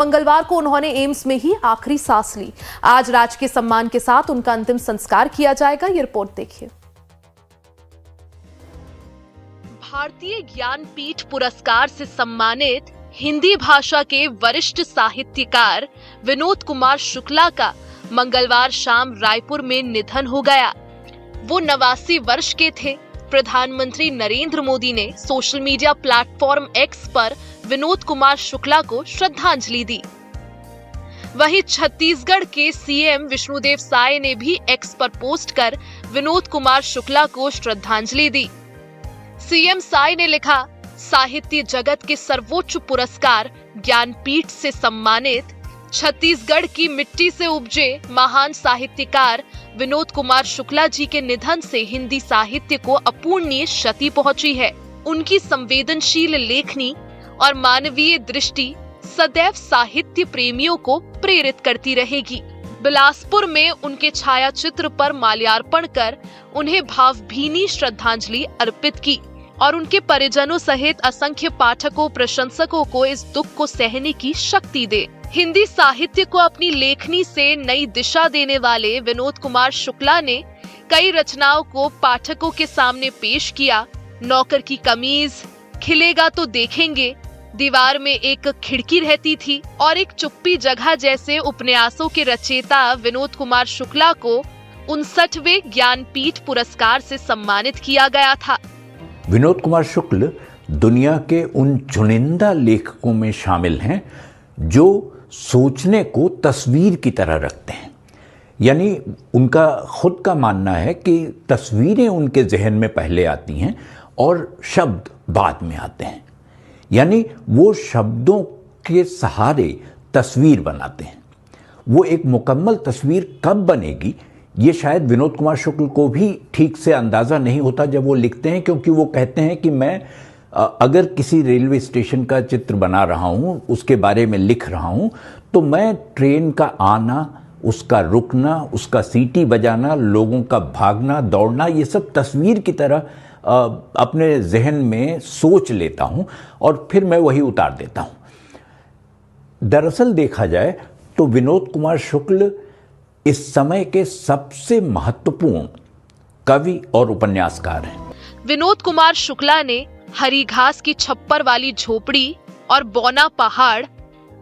मंगलवार को उन्होंने एम्स में ही आखिरी सांस ली। आज राजकीय सम्मान के साथ उनका अंतिम संस्कार किया जाएगा। ये रिपोर्ट देखिए। भारतीय ज्ञानपीठ पुरस्कार से सम्मानित हिंदी भाषा के वरिष्ठ साहित्यकार विनोद कुमार शुक्ला का मंगलवार शाम रायपुर में निधन हो गया। वो 89 वर्ष के थे। प्रधानमंत्री नरेंद्र मोदी ने सोशल मीडिया प्लेटफॉर्म एक्स पर विनोद कुमार शुक्ला को श्रद्धांजलि दी। वहीं छत्तीसगढ़ के सीएम विष्णुदेव साय ने भी एक्स पर पोस्ट कर विनोद कुमार शुक्ला को श्रद्धांजलि दी। सीएम साय ने लिखा, साहित्य जगत के सर्वोच्च पुरस्कार ज्ञानपीठ से सम्मानित छत्तीसगढ़ की मिट्टी से उपजे महान साहित्यकार विनोद कुमार शुक्ला जी के निधन से हिंदी साहित्य को अपूरणीय क्षति पहुंची है। उनकी संवेदनशील लेखनी और मानवीय दृष्टि सदैव साहित्य प्रेमियों को प्रेरित करती रहेगी। बिलासपुर में उनके छायाचित्र पर माल्यार्पण कर उन्हें भावभीनी श्रद्धांजलि अर्पित की और उनके परिजनों सहित असंख्य पाठकों प्रशंसकों को इस दुख को सहने की शक्ति दे। हिंदी साहित्य को अपनी लेखनी से नई दिशा देने वाले विनोद कुमार शुक्ला ने कई रचनाओं को पाठकों के सामने पेश किया। नौकर की कमीज, खिलेगा तो देखेंगे, दीवार में एक खिड़की रहती थी और एक चुप्पी जगह जैसे उपन्यासों के रचयिता विनोद कुमार शुक्ला को 59वें ज्ञानपीठ पुरस्कार से सम्मानित किया गया था। विनोद कुमार शुक्ल दुनिया के उन चुनिंदा लेखकों में शामिल हैं जो सोचने को तस्वीर की तरह रखते हैं। यानी उनका खुद का मानना है कि तस्वीरें उनके जहन में पहले आती हैं और शब्द बाद में आते हैं। यानी वो शब्दों के सहारे तस्वीर बनाते हैं। वो एक मुकम्मल तस्वीर कब बनेगी ये शायद विनोद कुमार शुक्ल को भी ठीक से अंदाज़ा नहीं होता जब वो लिखते हैं, क्योंकि वो कहते हैं कि मैं अगर किसी रेलवे स्टेशन का चित्र बना रहा हूँ, उसके बारे में लिख रहा हूँ, तो मैं ट्रेन का आना, उसका रुकना, उसका सीटी बजाना, लोगों का भागना दौड़ना, ये सब तस्वीर की तरह अपने जहन में सोच लेता हूँ और फिर मैं वही उतार देता हूँ। दरअसल देखा जाए तो विनोद कुमार शुक्ल इस समय के सबसे महत्वपूर्ण कवि और उपन्यासकार हैं। विनोद कुमार शुक्ला ने हरी घास की छप्पर वाली झोपड़ी और बौना पहाड़,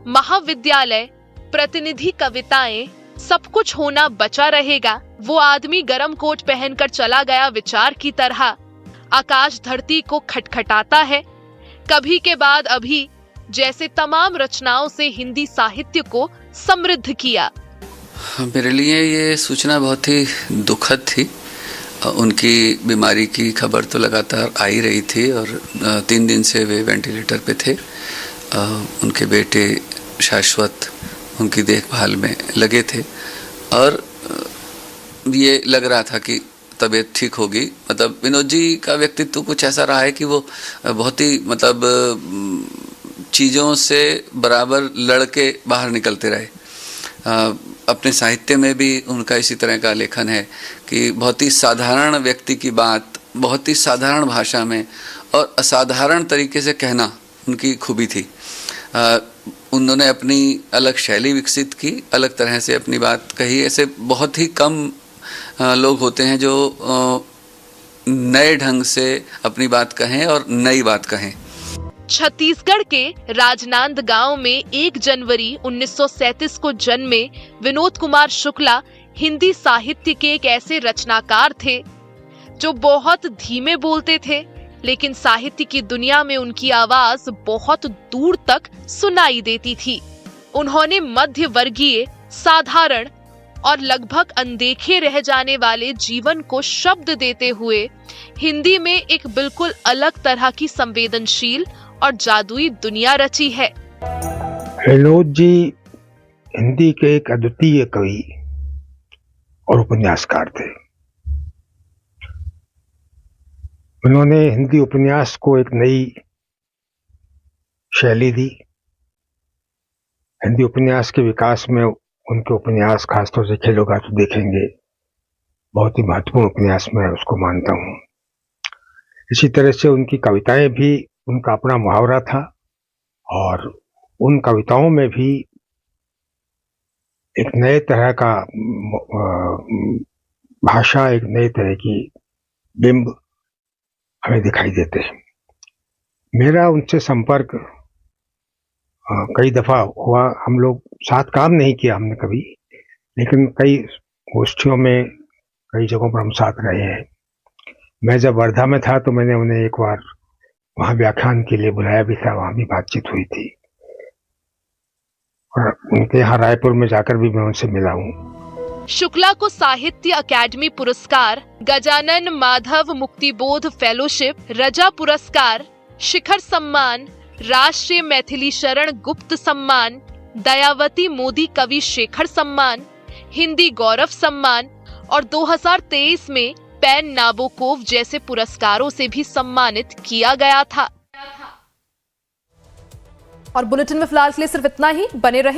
महाविद्यालय, प्रतिनिधि कविताएं, सब कुछ होना बचा रहेगा, वो आदमी गरम कोट पहनकर चला गया विचार की तरह, आकाश धरती को खटखटाता है, कभी के बाद अभी जैसे तमाम रचनाओं से हिंदी साहित्य को समृद्ध किया। मेरे लिए ये सूचना बहुत ही दुखद थी। उनकी बीमारी की खबर तो लगातार आ ही रही थी और 3 दिन से वे वेंटिलेटर पे थे। उनके बेटे शाश्वत उनकी देखभाल में लगे थे और ये लग रहा था कि तबीयत ठीक होगी। मतलब विनोद जी का व्यक्तित्व कुछ ऐसा रहा है कि वो बहुत ही चीज़ों से बराबर लड़के बाहर निकलते रहे। अपने साहित्य में भी उनका इसी तरह का लेखन है कि बहुत ही साधारण व्यक्ति की बात बहुत ही साधारण भाषा में और असाधारण तरीके से कहना उनकी खूबी थी। उन्होंने अपनी अलग शैली विकसित की, अलग तरह से अपनी बात कही। ऐसे बहुत ही कम लोग होते हैं जो नए ढंग से अपनी बात कहें और नई बात कहें। छत्तीसगढ़ के राजनांदगांव में 1 जनवरी 1937 को जन्मे विनोद कुमार शुक्ला हिंदी साहित्य के एक ऐसे रचनाकार थे जो बहुत धीमे बोलते थे, लेकिन साहित्य की दुनिया में उनकी आवाज बहुत दूर तक सुनाई देती थी। उन्होंने मध्य वर्गीय, साधारण और लगभग अनदेखे रह जाने वाले जीवन को शब्द देते हुए हिंदी में एक बिल्कुल अलग तरह की संवेदनशील और जादुई दुनिया रची है। विनोद जी हिंदी के एक अद्वितीय कवि और उपन्यासकार थे। उन्होंने हिंदी उपन्यास को एक नई शैली दी। हिंदी उपन्यास के विकास में उनके उपन्यास, खासतौर से खिलेगा तो देखेंगे, बहुत ही महत्वपूर्ण उपन्यास मैं उसको मानता हूँ। इसी तरह से उनकी कविताएं भी उनका अपना मुहावरा था और उन कविताओं में भी एक नए तरह का भाषा, एक नई तरह की बिंब हमें दिखाई देते हैं। मेरा उनसे संपर्क कई दफ़ा हुआ। हम लोग साथ काम नहीं किया हमने कभी, लेकिन कई गोष्ठियों में, कई जगहों पर हम साथ रहे हैं। मैं जब वर्धा में था तो मैंने उन्हें एक बार वहाँ व्याख्यान के लिए बुलाया भी था, वहाँ भी बातचीत हुई थी, और उनके यहाँ रायपुर में जाकर भी मैं उनसे मिला हूँ। शुक्ला को साहित्य अकादमी पुरस्कार, गजानन माधव मुक्तिबोध फेलोशिप, रजा पुरस्कार, शिखर सम्मान, राष्ट्रीय मैथिली शरण गुप्त सम्मान, दयावती मोदी कवि शेखर सम्मान, हिंदी गौरव सम्मान और 2023 में पैन नाबोकोव जैसे पुरस्कारों से भी सम्मानित किया गया था। और बुलेटिन में फिलहाल के लिए सिर्फ इतना ही। बने रहे।